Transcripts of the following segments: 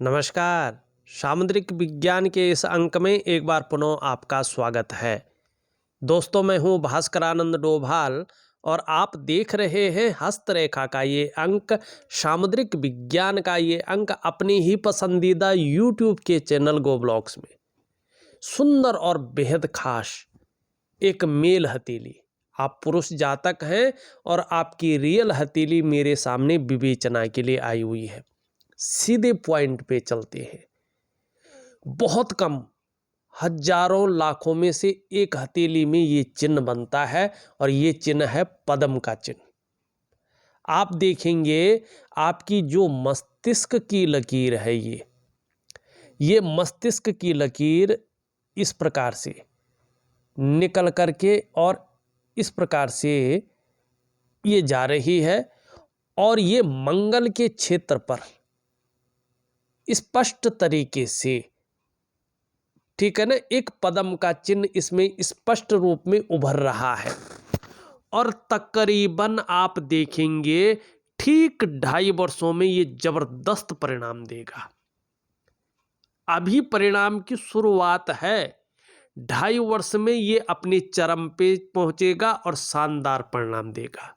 नमस्कार। सामुद्रिक विज्ञान के इस अंक में एक बार पुनः आपका स्वागत है। दोस्तों, मैं हूं भास्करानंद डोभाल और आप देख रहे हैं हस्तरेखा का ये अंक, सामुद्रिक विज्ञान का ये अंक अपनी ही पसंदीदा यूट्यूब के चैनल गो ब्लॉग्स में। सुंदर और बेहद खास एक मेल हथेली। आप पुरुष जातक हैं और आपकी रियल हथेली मेरे सामने विवेचना के लिए आई हुई है। सीधे पॉइंट पे चलते हैं। बहुत कम, हजारों लाखों में से एक हथेली में ये चिन्ह बनता है और ये चिन्ह है पद्म का चिन्ह। आप देखेंगे आपकी जो मस्तिष्क की लकीर है, ये मस्तिष्क की लकीर इस प्रकार से निकल करके और इस प्रकार से ये जा रही है और ये मंगल के क्षेत्र पर स्पष्ट तरीके से, ठीक है ना, एक पद्म का चिन्ह इसमें स्पष्ट रूप में उभर रहा है और तकरीबन आप देखेंगे ठीक 2.5 वर्षों में ये जबरदस्त परिणाम देगा। अभी परिणाम की शुरुआत है। 2.5 वर्ष में ये अपने चरम पे पहुंचेगा और शानदार परिणाम देगा।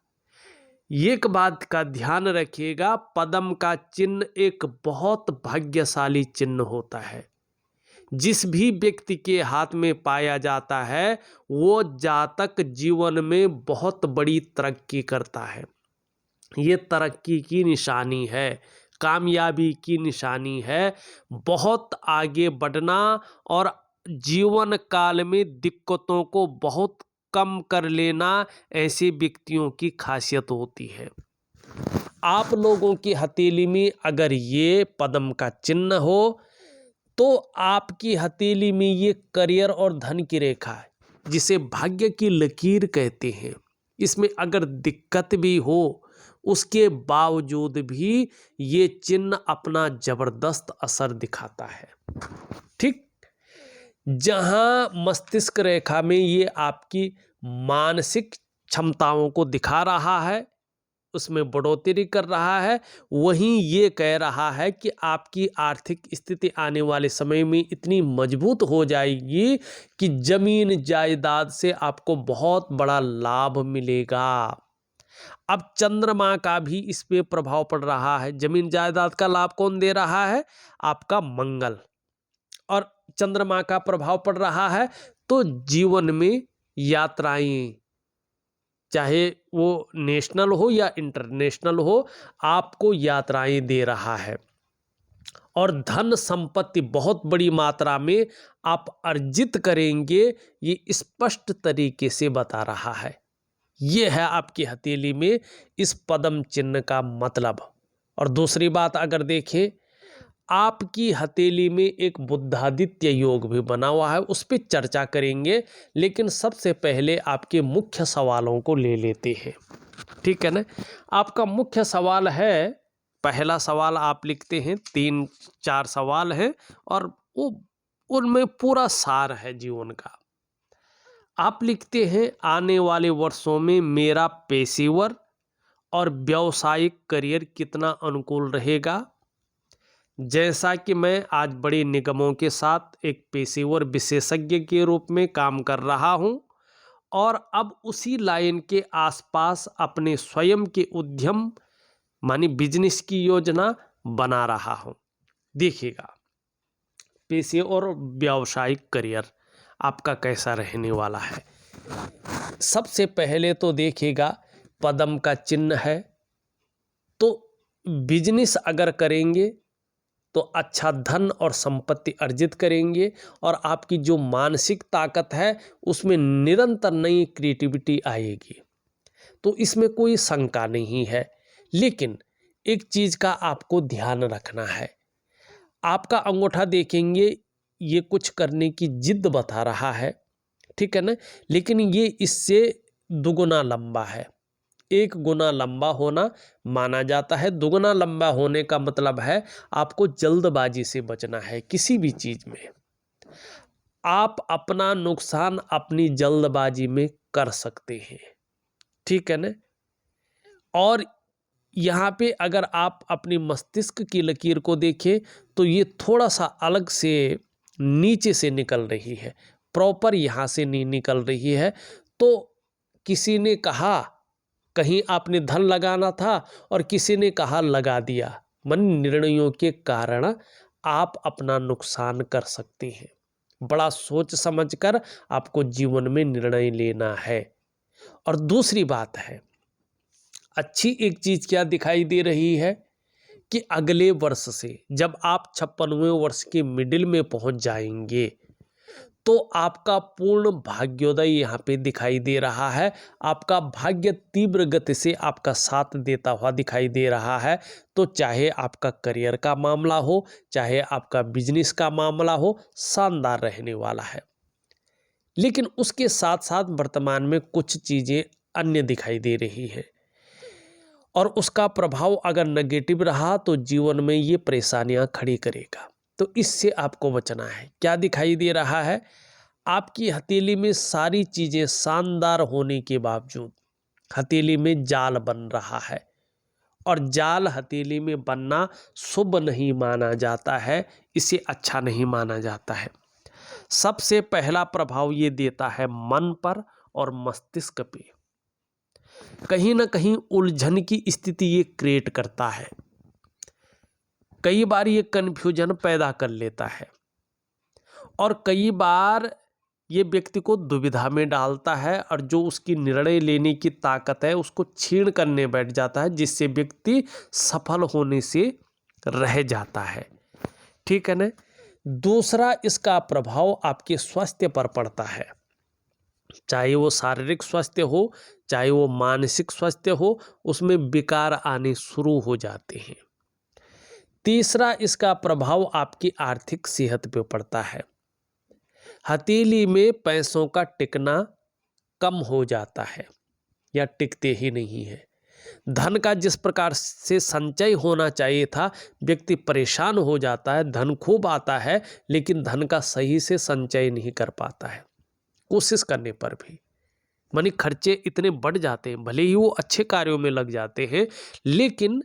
एक बात का ध्यान रखिएगा, पद्म का चिन्ह एक बहुत भाग्यशाली चिन्ह होता है। जिस भी व्यक्ति के हाथ में पाया जाता है वो जातक जीवन में बहुत बड़ी तरक्की करता है। ये तरक्की की निशानी है, कामयाबी की निशानी है, बहुत आगे बढ़ना और जीवन काल में दिक्कतों को बहुत कम कर लेना ऐसे व्यक्तियों की खासियत होती है। आप लोगों की हथेली में अगर ये पद्म का चिन्ह हो तो आपकी हथेली में ये करियर और धन की रेखा है, जिसे भाग्य की लकीर कहते हैं। इसमें अगर दिक्कत भी हो उसके बावजूद भी ये चिन्ह अपना जबरदस्त असर दिखाता है। ठीक, जहां मस्तिष्क रेखा में ये आपकी मानसिक क्षमताओं को दिखा रहा है, उसमें बढ़ोतरी कर रहा है, वहीं ये कह रहा है कि आपकी आर्थिक स्थिति आने वाले समय में इतनी मजबूत हो जाएगी कि जमीन जायदाद से आपको बहुत बड़ा लाभ मिलेगा। अब चंद्रमा का भी इस पे प्रभाव पड़ रहा है। जमीन जायदाद का लाभ कौन दे रहा है? आपका मंगल। और चंद्रमा का प्रभाव पड़ रहा है तो जीवन में यात्राएं, चाहे वो नेशनल हो या इंटरनेशनल हो, आपको यात्राएं दे रहा है और धन संपत्ति बहुत बड़ी मात्रा में आप अर्जित करेंगे, ये स्पष्ट तरीके से बता रहा है। ये है आपकी हथेली में इस पद्म चिन्ह का मतलब। और दूसरी बात अगर देखें, आपकी हथेली में एक बुद्धादित्य योग भी बना हुआ है, उस पर चर्चा करेंगे, लेकिन सबसे पहले आपके मुख्य सवालों को ले लेते हैं। ठीक है ना। आपका मुख्य सवाल है, पहला सवाल आप लिखते हैं, 3-4 सवाल हैं और वो उनमें पूरा सार है जीवन का। आप लिखते हैं, आने वाले वर्षों में मेरा पेशेवर और व्यावसायिक करियर कितना अनुकूल रहेगा। जैसा कि मैं आज बड़े निगमों के साथ एक पेशेवर विशेषज्ञ के रूप में काम कर रहा हूं और अब उसी लाइन के आसपास अपने स्वयं के उद्यम मानी बिजनेस की योजना बना रहा हूं। देखिएगा, पेशे और व्यावसायिक करियर आपका कैसा रहने वाला है। सबसे पहले तो देखिएगा, पद्म का चिन्ह है तो बिजनेस अगर करेंगे तो अच्छा धन और संपत्ति अर्जित करेंगे और आपकी जो मानसिक ताकत है उसमें निरंतर नई क्रिएटिविटी आएगी, तो इसमें कोई शंका नहीं है। लेकिन एक चीज का आपको ध्यान रखना है, आपका अंगूठा देखेंगे ये कुछ करने की जिद बता रहा है, ठीक है ना, लेकिन ये इससे दुगुना लंबा है। 1 गुना लंबा होना माना जाता है। दुगुना लंबा होने का मतलब है आपको जल्दबाजी से बचना है। किसी भी चीज में आप अपना नुकसान अपनी जल्दबाजी में कर सकते हैं, ठीक है ना। और यहाँ पे अगर आप अपनी मस्तिष्क की लकीर को देखें तो ये थोड़ा सा अलग से नीचे से निकल रही है, प्रॉपर यहाँ से नहीं निकल रही है। तो किसी ने कहा कहीं आपने धन लगाना था और किसी ने कहा लगा दिया, मन निर्णयों के कारण आप अपना नुकसान कर सकते हैं। बड़ा सोच समझकर आपको जीवन में निर्णय लेना है। और दूसरी बात है, अच्छी एक चीज क्या दिखाई दे रही है कि अगले वर्ष से जब आप 56वें वर्ष के मिडिल में पहुंच जाएंगे तो आपका पूर्ण भाग्योदय यहाँ पे दिखाई दे रहा है। आपका भाग्य तीव्र गति से आपका साथ देता हुआ दिखाई दे रहा है। तो चाहे आपका करियर का मामला हो, चाहे आपका बिजनेस का मामला हो, शानदार रहने वाला है। लेकिन उसके साथ साथ वर्तमान में कुछ चीज़ें अन्य दिखाई दे रही हैं और उसका प्रभाव अगर नेगेटिव रहा तो जीवन में ये परेशानियां खड़ी करेगा। तो इससे आपको बचना है। क्या दिखाई दे रहा है? आपकी हथेली में सारी चीज़ें शानदार होने के बावजूद हथेली में जाल बन रहा है और जाल हथेली में बनना शुभ नहीं माना जाता है, इसे अच्छा नहीं माना जाता है। सबसे पहला प्रभाव ये देता है मन पर और मस्तिष्क पे। कहीं ना कहीं उलझन की स्थिति ये क्रिएट करता है। कई बार ये कन्फ्यूजन पैदा कर लेता है और कई बार ये व्यक्ति को दुविधा में डालता है और जो उसकी निर्णय लेने की ताकत है उसको छीन करने बैठ जाता है, जिससे व्यक्ति सफल होने से रह जाता है। ठीक है ना। दूसरा, इसका प्रभाव आपके स्वास्थ्य पर पड़ता है, चाहे वो शारीरिक स्वास्थ्य हो चाहे वो मानसिक स्वास्थ्य हो, उसमें विकार आने शुरू हो जाते हैं। तीसरा, इसका प्रभाव आपकी आर्थिक सेहत पे पड़ता है। हथेली में पैसों का टिकना कम हो जाता है या टिकते ही नहीं है। धन का जिस प्रकार से संचय होना चाहिए था, व्यक्ति परेशान हो जाता है। धन खूब आता है लेकिन धन का सही से संचय नहीं कर पाता है, कोशिश करने पर भी। मानी खर्चे इतने बढ़ जाते हैं, भले ही वो अच्छे कार्यों में लग जाते हैं लेकिन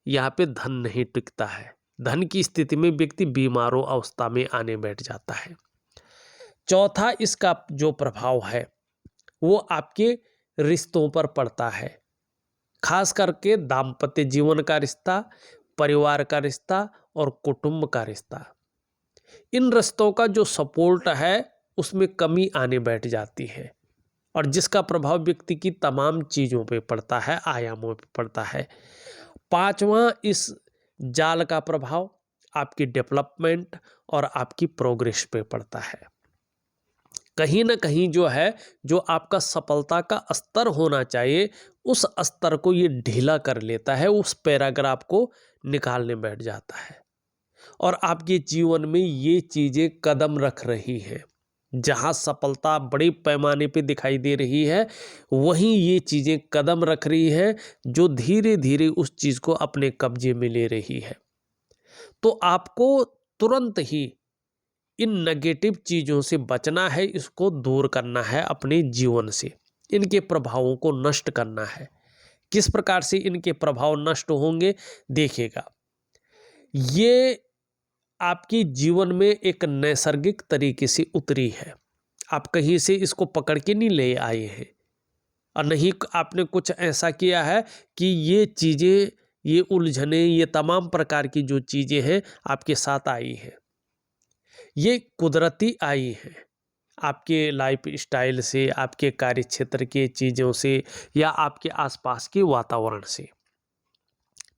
यहाँ पे धन नहीं टिकता है। धन की स्थिति में व्यक्ति बीमारों अवस्था में आने बैठ जाता है। चौथा, इसका जो प्रभाव है वो आपके रिश्तों पर पड़ता है, खास करके दाम्पत्य जीवन का रिश्ता, परिवार का रिश्ता और कुटुंब का रिश्ता। इन रिश्तों का जो सपोर्ट है उसमें कमी आने बैठ जाती है और जिसका प्रभाव व्यक्ति की तमाम चीज़ों पे पड़ता है, आयामों पे पड़ता है। पांचवा, इस जाल का प्रभाव आपकी डेवलपमेंट और आपकी प्रोग्रेस पे पड़ता है। कहीं ना कहीं जो है, जो आपका सफलता का स्तर होना चाहिए उस स्तर को ये ढीला कर लेता है, उस पैराग्राफ को निकालने बैठ जाता है और आपके जीवन में ये चीज़ें कदम रख रही हैं। जहाँ सफलता बड़े पैमाने पे दिखाई दे रही है, वहीं ये चीज़ें कदम रख रही है जो धीरे धीरे उस चीज़ को अपने कब्जे में ले रही है। तो आपको तुरंत ही इन नेगेटिव चीज़ों से बचना है, इसको दूर करना है अपने जीवन से, इनके प्रभावों को नष्ट करना है। किस प्रकार से इनके प्रभाव नष्ट होंगे देखिएगा। ये आपकी जीवन में एक नैसर्गिक तरीके से उतरी है, आप कहीं से इसको पकड़ के नहीं ले आए हैं और नहीं आपने कुछ ऐसा किया है कि ये चीज़ें, ये उलझने, ये तमाम प्रकार की जो चीज़ें हैं आपके साथ आई हैं, ये कुदरती आई हैं आपके लाइफ स्टाइल से, आपके कार्य क्षेत्र के चीज़ों से या आपके आसपास के वातावरण से।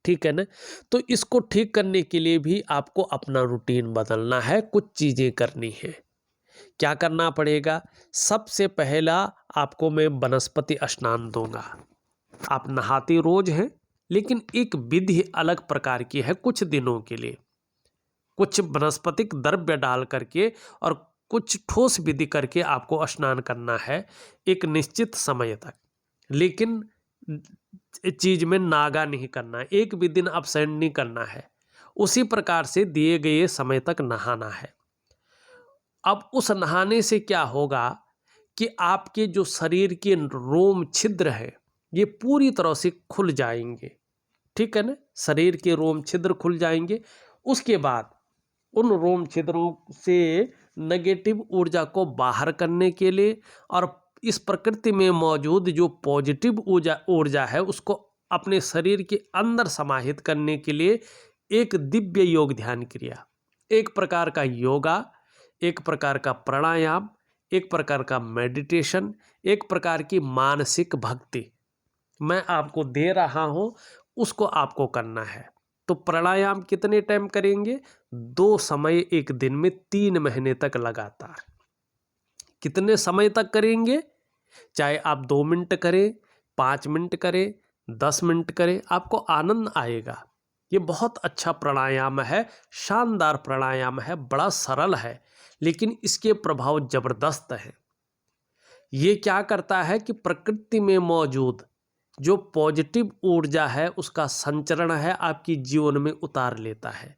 ठीक है ना। तो इसको ठीक करने के लिए भी आपको अपना रूटीन बदलना है, कुछ चीज़ें करनी है। क्या करना पड़ेगा? सबसे पहला आपको मैं वनस्पति स्नान दूंगा। आप नहाते रोज हैं लेकिन एक विधि अलग प्रकार की है, कुछ दिनों के लिए कुछ वनस्पतिक द्रव्य डाल करके और कुछ ठोस विधि करके आपको स्नान करना है एक निश्चित समय तक। लेकिन चीज में नागा नहीं करना, एक भी दिन अब्सेंट नहीं करना है, उसी प्रकार से दिए गए समय तक नहाना है। अब उस नहाने से क्या होगा कि आपके जो शरीर के रोम छिद्र है ये पूरी तरह से खुल जाएंगे ठीक है ना, शरीर के रोम छिद्र खुल जाएंगे। उसके बाद उन रोम छिद्रों से नेगेटिव ऊर्जा को बाहर करने के लिए और इस प्रकृति में मौजूद जो पॉजिटिव ऊर्जा है उसको अपने शरीर के अंदर समाहित करने के लिए एक दिव्य योग ध्यान क्रिया, एक प्रकार का योगा, एक प्रकार का प्राणायाम, एक प्रकार का मेडिटेशन, एक प्रकार की मानसिक भक्ति मैं आपको दे रहा हूँ, उसको आपको करना है। तो प्राणायाम कितने टाइम करेंगे? 2 समय एक दिन में 3 महीने तक लगातार। कितने समय तक करेंगे? चाहे आप 2 मिनट करें, 5 मिनट करें, 10 मिनट करें, आपको आनंद आएगा। ये बहुत अच्छा प्राणायाम है, शानदार प्राणायाम है, बड़ा सरल है, लेकिन इसके प्रभाव जबरदस्त हैं। ये क्या करता है कि प्रकृति में मौजूद जो पॉजिटिव ऊर्जा है उसका संचरण है आपकी जीवन में उतार लेता है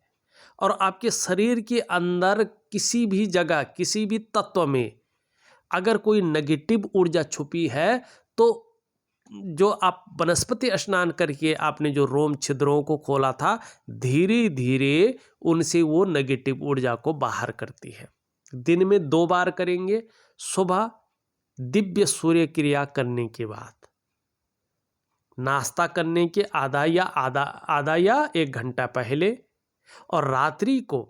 और आपके शरीर के अंदर किसी भी जगह, किसी भी तत्व में अगर कोई नेगेटिव ऊर्जा छुपी है तो जो आप वनस्पति स्नान करके आपने जो रोम छिद्रों को खोला था, धीरे धीरे उनसे वो नेगेटिव ऊर्जा को बाहर करती है। दिन में 2 बार करेंगे, सुबह दिव्य सूर्य क्रिया करने के बाद, नाश्ता करने के आधा या 1 घंटा पहले, और रात्रि को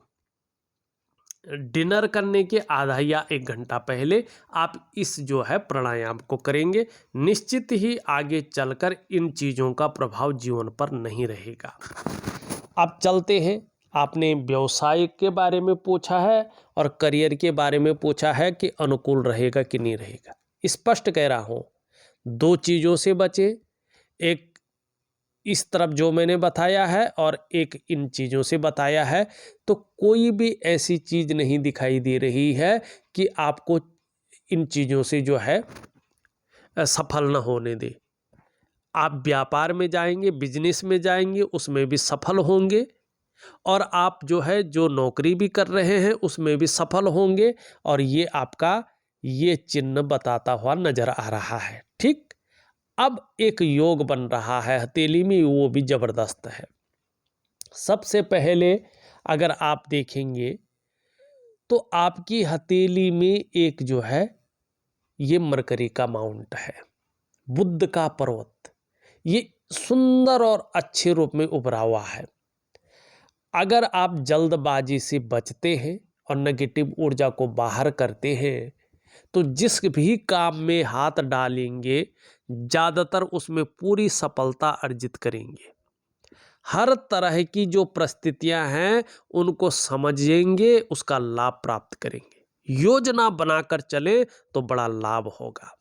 डिनर करने के आधा या 1 घंटा पहले आप इस जो है प्राणायाम को करेंगे। निश्चित ही आगे चलकर इन चीज़ों का प्रभाव जीवन पर नहीं रहेगा। अब चलते हैं, आपने व्यवसाय के बारे में पूछा है और करियर के बारे में पूछा है कि अनुकूल रहेगा कि नहीं रहेगा। स्पष्ट कह रहा हूँ, 2 चीज़ों से बचे, एक इस तरफ जो मैंने बताया है और एक इन चीज़ों से बताया है। तो कोई भी ऐसी चीज़ नहीं दिखाई दे रही है कि आपको इन चीज़ों से जो है सफल न होने दे। आप व्यापार में जाएंगे, बिजनेस में जाएंगे, उसमें भी सफल होंगे, और आप जो है जो नौकरी भी कर रहे हैं उसमें भी सफल होंगे, और ये आपका ये चिन्ह बताता हुआ नजर आ रहा है। ठीक, अब एक योग बन रहा है हथेली में, वो भी जबरदस्त है। सबसे पहले अगर आप देखेंगे तो आपकी हथेली में एक जो है ये मरकरी का माउंट है, बुद्ध का पर्वत, ये सुंदर और अच्छे रूप में उभरा हुआ है। अगर आप जल्दबाजी से बचते हैं और नेगेटिव ऊर्जा को बाहर करते हैं तो जिस भी काम में हाथ डालेंगे ज़्यादातर उसमें पूरी सफलता अर्जित करेंगे। हर तरह की जो परिस्थितियां हैं उनको समझेंगे, उसका लाभ प्राप्त करेंगे। योजना बनाकर चले तो बड़ा लाभ होगा।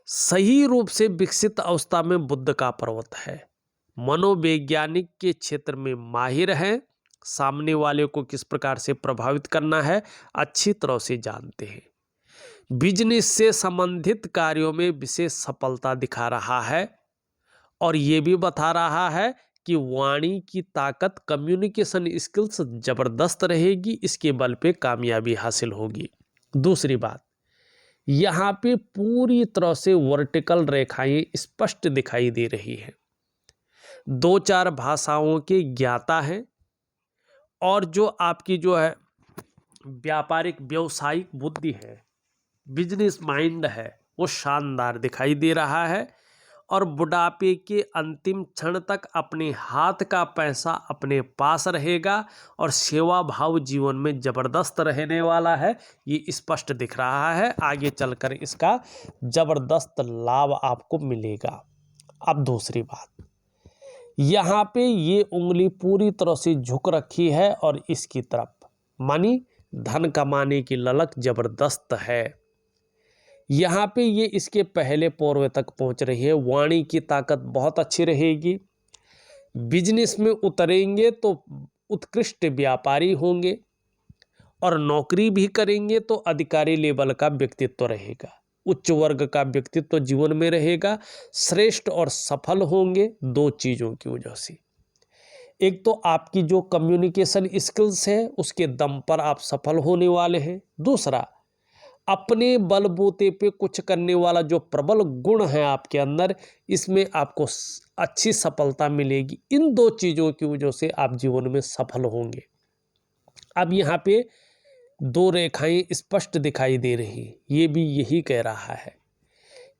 सही रूप से विकसित अवस्था में बुद्ध का पर्वत है, मनोवैज्ञानिक के क्षेत्र में माहिर हैं, सामने वाले को किस प्रकार से प्रभावित करना है अच्छी तरह से जानते हैं। बिजनेस से संबंधित कार्यों में विशेष सफलता दिखा रहा है, और ये भी बता रहा है कि वाणी की ताकत, कम्युनिकेशन स्किल्स जबरदस्त रहेगी, इसके बल पे कामयाबी हासिल होगी। दूसरी बात, यहाँ पे पूरी तरह से वर्टिकल रेखाएं स्पष्ट दिखाई दे रही है। 2-4 भाषाओं के ज्ञाता हैं, और जो आपकी जो है व्यापारिक व्यवसायिक बुद्धि है, बिजनेस माइंड है, वो शानदार दिखाई दे रहा है, और बुढ़ापे के अंतिम क्षण तक अपने हाथ का पैसा अपने पास रहेगा और सेवा भाव जीवन में जबरदस्त रहने वाला है, ये स्पष्ट दिख रहा है। आगे चलकर इसका जबरदस्त लाभ आपको मिलेगा। अब दूसरी बात, यहाँ पे ये उंगली पूरी तरह से झुक रखी है और इसकी तरफ, मानी धन कमाने की ललक जबरदस्त है। यहाँ पे ये इसके पहले पूर्व तक पहुँच रही है, वाणी की ताकत बहुत अच्छी रहेगी। बिजनेस में उतरेंगे तो उत्कृष्ट व्यापारी होंगे, और नौकरी भी करेंगे तो अधिकारी लेवल का व्यक्तित्व रहेगा, उच्च वर्ग का व्यक्तित्व जीवन में रहेगा, श्रेष्ठ और सफल होंगे 2 चीज़ों की वजह से। एक तो आपकी जो कम्युनिकेशन स्किल्स है उसके दम पर आप सफल होने वाले हैं। दूसरा, अपने बलबूते पे कुछ करने वाला जो प्रबल गुण है आपके अंदर, इसमें आपको अच्छी सफलता मिलेगी। इन दो चीज़ों की वजह से आप जीवन में सफल होंगे। अब यहाँ पे दो रेखाएं स्पष्ट दिखाई दे रही हैं, ये भी यही कह रहा है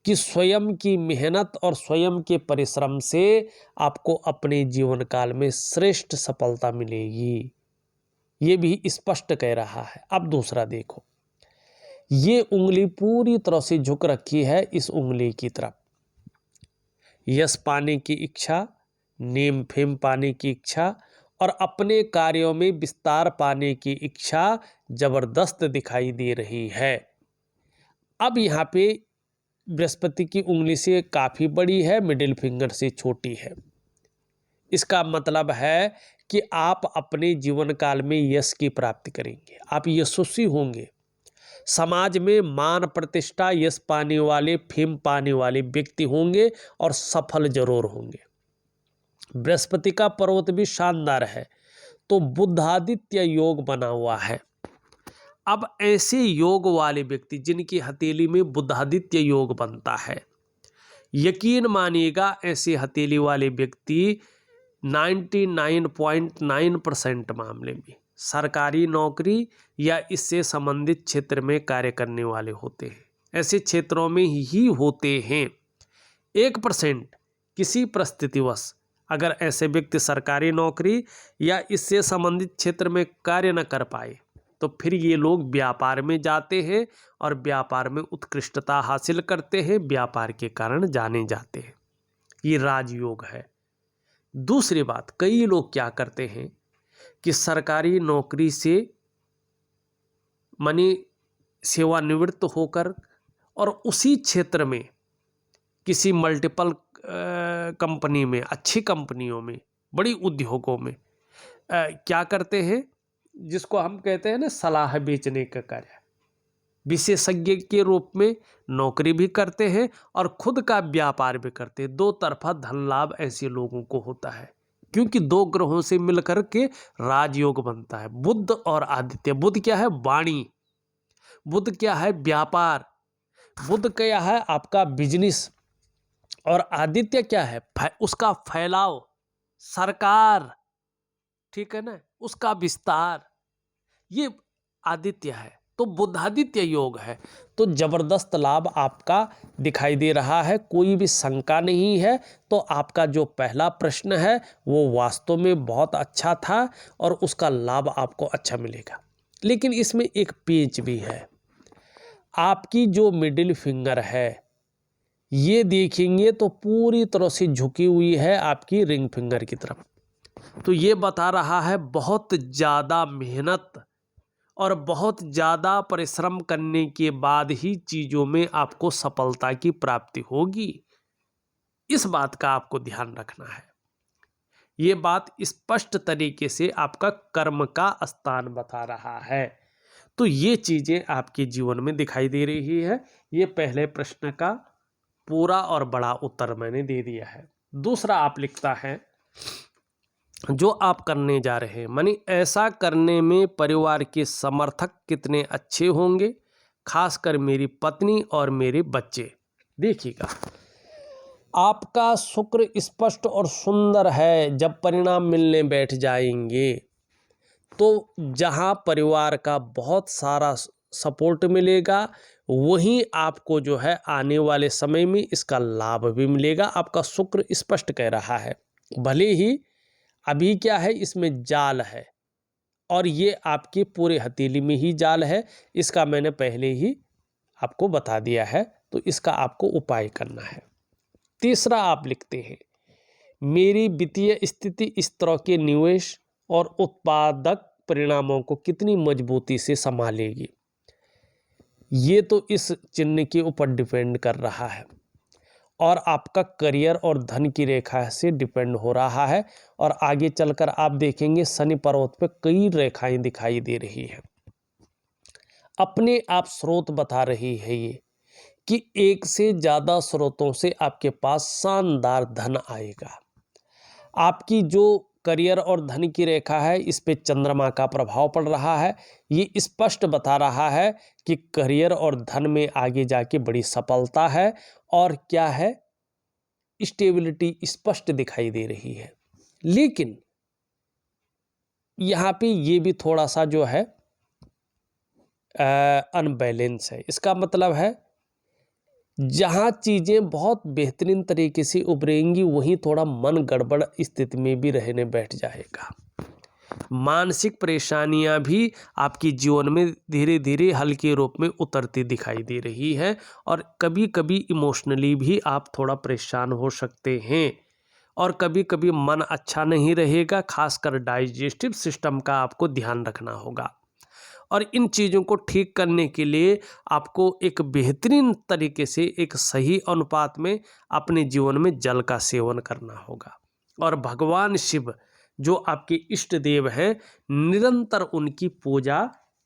कि स्वयं की मेहनत और स्वयं के परिश्रम से आपको अपने जीवन काल में श्रेष्ठ सफलता मिलेगी, ये भी स्पष्ट कह रहा है। अब दूसरा देखो, ये उंगली पूरी तरह से झुक रखी है इस उंगली की तरफ। यश पाने की इच्छा, नेम फेम पाने की इच्छा और अपने कार्यों में विस्तार पाने की इच्छा जबरदस्त दिखाई दे रही है। अब यहाँ पे बृहस्पति की उंगली से काफ़ी बड़ी है, मिडिल फिंगर से छोटी है। इसका मतलब है कि आप अपने जीवन काल में यश की प्राप्ति करेंगे, आप यशस्वी होंगे। समाज में मान प्रतिष्ठा, यश पाने वाले, फेम पाने वाले व्यक्ति होंगे और सफल जरूर होंगे। बृहस्पति का पर्वत भी शानदार है, तो बुधादित्य योग बना हुआ है। अब ऐसे योग वाले व्यक्ति जिनकी हथेली में बुधादित्य योग बनता है, यकीन मानिएगा ऐसे हथेली वाले व्यक्ति 99.9% मामले में सरकारी नौकरी या इससे संबंधित क्षेत्र में कार्य करने वाले होते हैं। ऐसे क्षेत्रों में ही होते हैं। 1% किसी परिस्थितिवश अगर ऐसे व्यक्ति सरकारी नौकरी या इससे संबंधित क्षेत्र में कार्य न कर पाए तो फिर ये लोग व्यापार में जाते हैं और व्यापार में उत्कृष्टता हासिल करते हैं, व्यापार के कारण जाने जाते हैं। ये राजयोग है। दूसरी बात, कई लोग क्या करते हैं कि सरकारी नौकरी से माने सेवानिवृत्त होकर और उसी क्षेत्र में किसी मल्टीपल कंपनी में, अच्छी कंपनियों में, बड़ी उद्योगों में क्या करते हैं, जिसको हम कहते हैं ना सलाह बेचने का कार्य, विशेषज्ञ के रूप में नौकरी भी करते हैं और खुद का व्यापार भी करते हैं। दो तरफा धन लाभ ऐसे लोगों को होता है, क्योंकि दो ग्रहों से मिलकर के राजयोग बनता है। बुध और आदित्य। बुध क्या है? वाणी। बुध क्या है? व्यापार। बुध क्या है? आपका बिजनेस। और आदित्य क्या है? उसका फैलाव, सरकार, ठीक है ना, उसका विस्तार, ये आदित्य है। तो बुधादित्य योग है, तो जबरदस्त लाभ आपका दिखाई दे रहा है, कोई भी शंका नहीं है। तो आपका जो पहला प्रश्न है वो वास्तव में बहुत अच्छा था और उसका लाभ आपको अच्छा मिलेगा। लेकिन इसमें एक पेच भी है। आपकी जो मिडिल फिंगर है ये देखेंगे तो पूरी तरह से झुकी हुई है आपकी रिंग फिंगर की तरफ। तो ये बता रहा है बहुत ज़्यादा मेहनत और बहुत ज़्यादा परिश्रम करने के बाद ही चीज़ों में आपको सफलता की प्राप्ति होगी। इस बात का आपको ध्यान रखना है। ये बात स्पष्ट तरीके से आपका कर्म का स्थान बता रहा है। तो ये चीज़ें आपके जीवन में दिखाई दे रही है। ये पहले प्रश्न का पूरा और बड़ा उत्तर मैंने दे दिया है। दूसरा आप लिखता है, जो आप करने जा रहे हैं, मानी ऐसा करने में परिवार के समर्थक कितने अच्छे होंगे, खासकर मेरी पत्नी और मेरे बच्चे। देखिएगा, आपका शुक्र स्पष्ट और सुंदर है। जब परिणाम मिलने बैठ जाएंगे तो जहां परिवार का बहुत सारा सपोर्ट मिलेगा, वहीं आपको जो है आने वाले समय में इसका लाभ भी मिलेगा। आपका शुक्र स्पष्ट कह रहा है। भले ही अभी क्या है, इसमें जाल है और ये आपकी पूरे हथेली में ही जाल है, इसका मैंने पहले ही आपको बता दिया है। तो इसका आपको उपाय करना है। तीसरा आप लिखते हैं, मेरी वित्तीय स्थिति इस तरह के निवेश और उत्पादक परिणामों को कितनी मजबूती से संभालेगी। ये तो इस चिन्ह के ऊपर डिपेंड कर रहा है और आपका करियर और धन की रेखा से डिपेंड हो रहा है। और आगे चलकर आप देखेंगे शनि पर्वत पे कई रेखाएं दिखाई दे रही है। अपने आप स्रोत बता रही है ये कि एक से ज़्यादा स्रोतों से आपके पास शानदार धन आएगा। आपकी जो करियर और धन की रेखा है, इस पे चंद्रमा का प्रभाव पड़ रहा है। ये स्पष्ट बता रहा है कि करियर और धन में आगे जाके बड़ी सफलता है और क्या है, स्टेबिलिटी स्पष्ट दिखाई दे रही है। लेकिन यहाँ पे ये भी थोड़ा सा जो है अनबैलेंस है। इसका मतलब है जहाँ चीज़ें बहुत बेहतरीन तरीके से उभरेंगी वहीं थोड़ा मन गड़बड़ स्थिति में भी रहने बैठ जाएगा। मानसिक परेशानियां भी आपकी जीवन में धीरे धीरे हल्के रूप में उतरती दिखाई दे रही है और कभी कभी इमोशनली भी आप थोड़ा परेशान हो सकते हैं और कभी कभी मन अच्छा नहीं रहेगा। खासकर डाइजेस्टिव सिस्टम का आपको ध्यान रखना होगा और इन चीज़ों को ठीक करने के लिए आपको एक बेहतरीन तरीके से एक सही अनुपात में अपने जीवन में जल का सेवन करना होगा और भगवान शिव जो आपके इष्ट देव हैं निरंतर उनकी पूजा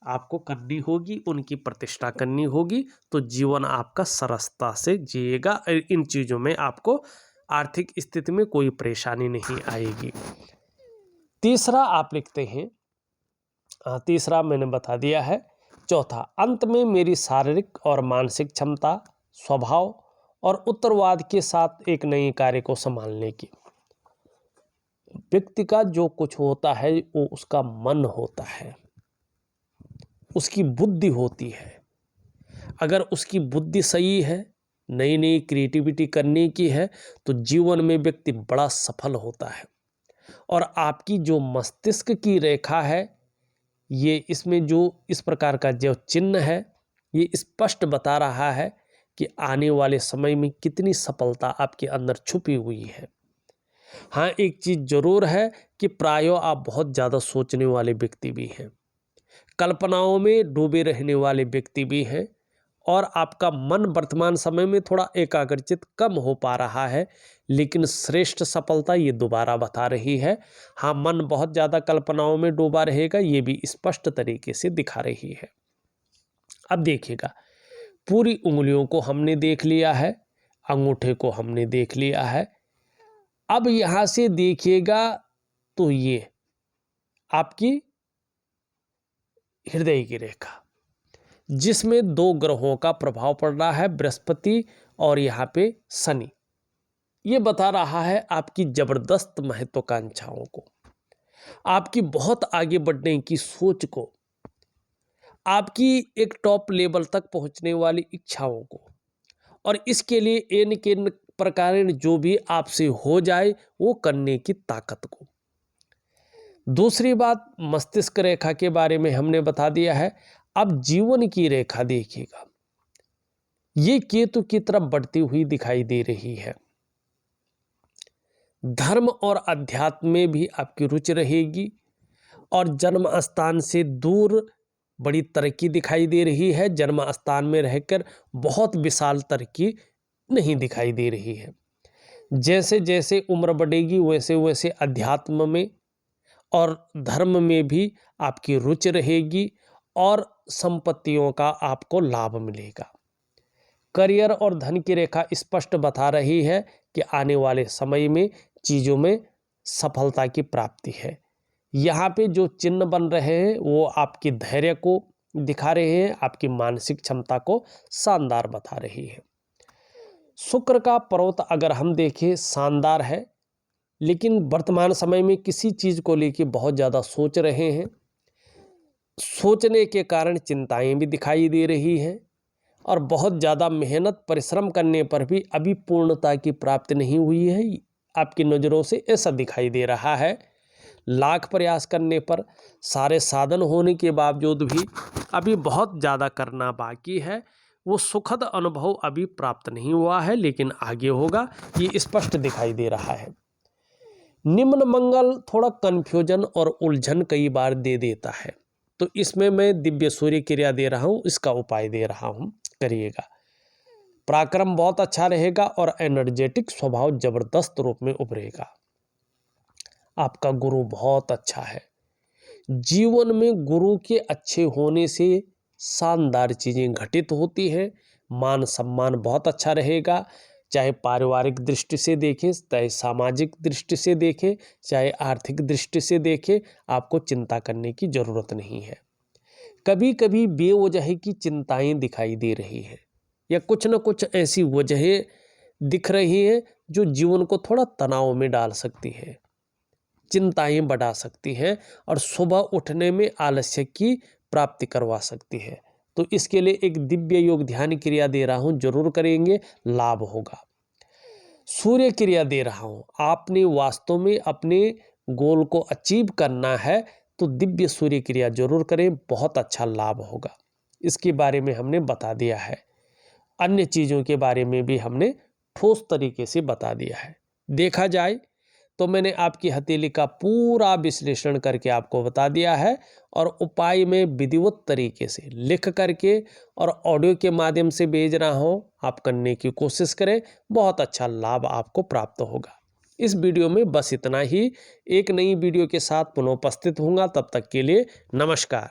आपको करनी होगी, उनकी प्रतिष्ठा करनी होगी, तो जीवन आपका सरसता से जिएगा। इन चीज़ों में आपको आर्थिक स्थिति में कोई परेशानी नहीं आएगी। तीसरा आप लिखते हैं, तीसरा मैंने बता दिया है। चौथा, अंत में मेरी शारीरिक और मानसिक क्षमता, स्वभाव और उत्तरवाद के साथ एक नए कार्य को संभालने की। व्यक्ति का जो कुछ होता है वो उसका मन होता है, उसकी बुद्धि होती है। अगर उसकी बुद्धि सही है, नई नई क्रिएटिविटी करने की है, तो जीवन में व्यक्ति बड़ा सफल होता है। और आपकी जो मस्तिष्क की रेखा है, ये इसमें जो इस प्रकार का जो चिन्ह है, ये स्पष्ट बता रहा है कि आने वाले समय में कितनी सफलता आपके अंदर छुपी हुई है। हाँ, एक चीज़ जरूर है कि प्रायों आप बहुत ज़्यादा सोचने वाले व्यक्ति भी हैं, कल्पनाओं में डूबे रहने वाले व्यक्ति भी हैं और आपका मन वर्तमान समय में थोड़ा एकाग्रचित कम हो पा रहा है, लेकिन श्रेष्ठ सफलता ये दोबारा बता रही है। हाँ, मन बहुत ज़्यादा कल्पनाओं में डूबा रहेगा, ये भी स्पष्ट तरीके से दिखा रही है। अब देखिएगा, पूरी उंगलियों को हमने देख लिया है, अंगूठे को हमने देख लिया है। अब यहाँ से देखिएगा तो ये आपकी हृदय की रेखा, जिसमें दो ग्रहों का प्रभाव पड़ रहा है, बृहस्पति और यहाँ पे शनि। ये बता रहा है आपकी जबरदस्त महत्वाकांक्षाओं को, आपकी बहुत आगे बढ़ने की सोच को, आपकी एक टॉप लेवल तक पहुंचने वाली इच्छाओं को, और इसके लिए इन के प्रकार जो भी आपसे हो जाए वो करने की ताकत को। दूसरी बात, मस्तिष्क रेखा के बारे में हमने बता दिया है। अब जीवन की रेखा देखिएगा, ये केतु की तरफ बढ़ती हुई दिखाई दे रही है। धर्म और अध्यात्म में भी आपकी रुचि रहेगी और जन्म स्थान से दूर बड़ी तरक्की दिखाई दे रही है। जन्म स्थान में रहकर बहुत विशाल तरक्की नहीं दिखाई दे रही है। जैसे जैसे उम्र बढ़ेगी वैसे वैसे अध्यात्म में और धर्म में भी आपकी रुचि रहेगी और संपत्तियों का आपको लाभ मिलेगा। करियर और धन की रेखा स्पष्ट बता रही है कि आने वाले समय में चीज़ों में सफलता की प्राप्ति है। यहाँ पे जो चिन्ह बन रहे हैं वो आपकी धैर्य को दिखा रहे हैं, आपकी मानसिक क्षमता को शानदार बता रही है। शुक्र का पर्वत अगर हम देखें शानदार है, लेकिन वर्तमान समय में किसी चीज़ को लेकर बहुत ज़्यादा सोच रहे हैं। सोचने के कारण चिंताएं भी दिखाई दे रही हैं और बहुत ज़्यादा मेहनत परिश्रम करने पर भी अभी पूर्णता की प्राप्ति नहीं हुई है। आपकी नज़रों से ऐसा दिखाई दे रहा है। लाख प्रयास करने पर, सारे साधन होने के बावजूद भी अभी बहुत ज़्यादा करना बाकी है। वो सुखद अनुभव अभी प्राप्त नहीं हुआ है, लेकिन आगे होगा, ये स्पष्ट दिखाई दे रहा है। निम्न मंगल थोड़ा कन्फ्यूजन और उलझन कई बार दे देता है, तो इसमें मैं दिव्य सूर्य क्रिया दे रहा हूँ, इसका उपाय दे रहा हूँ, करिएगा। पराक्रम बहुत अच्छा रहेगा और एनर्जेटिक स्वभाव जबरदस्त रूप में उभरेगा। आपका गुरु बहुत अच्छा है। जीवन में गुरु के अच्छे होने से शानदार चीज़ें घटित होती हैं। मान सम्मान बहुत अच्छा रहेगा। चाहे पारिवारिक दृष्टि से देखें, चाहे सामाजिक दृष्टि से देखें, चाहे आर्थिक दृष्टि से देखें, आपको चिंता करने की ज़रूरत नहीं है। कभी कभी बेवजह की चिंताएं दिखाई दे रही हैं या कुछ न कुछ ऐसी वजहें दिख रही हैं जो जीवन को थोड़ा तनाव में डाल सकती हैं, चिंताएं बढ़ा सकती हैं और सुबह उठने में आलस्य की प्राप्ति करवा सकती है। तो इसके लिए एक दिव्य योग ध्यान क्रिया दे रहा हूं, जरूर करेंगे, लाभ होगा। सूर्य क्रिया दे रहा हूं, आपने वास्तव में अपने गोल को अचीव करना है तो दिव्य सूर्य क्रिया जरूर करें, बहुत अच्छा लाभ होगा। इसके बारे में हमने बता दिया है, अन्य चीज़ों के बारे में भी हमने ठोस तरीके से बता दिया है। देखा जाए तो मैंने आपकी हथेली का पूरा विश्लेषण करके आपको बता दिया है और उपाय में विधिवत तरीके से लिख करके और ऑडियो के माध्यम से भेज रहा हूँ, आप करने की कोशिश करें, बहुत अच्छा लाभ आपको प्राप्त होगा। इस वीडियो में बस इतना ही। एक नई वीडियो के साथ पुनः उपस्थित होऊंगा, तब तक के लिए नमस्कार।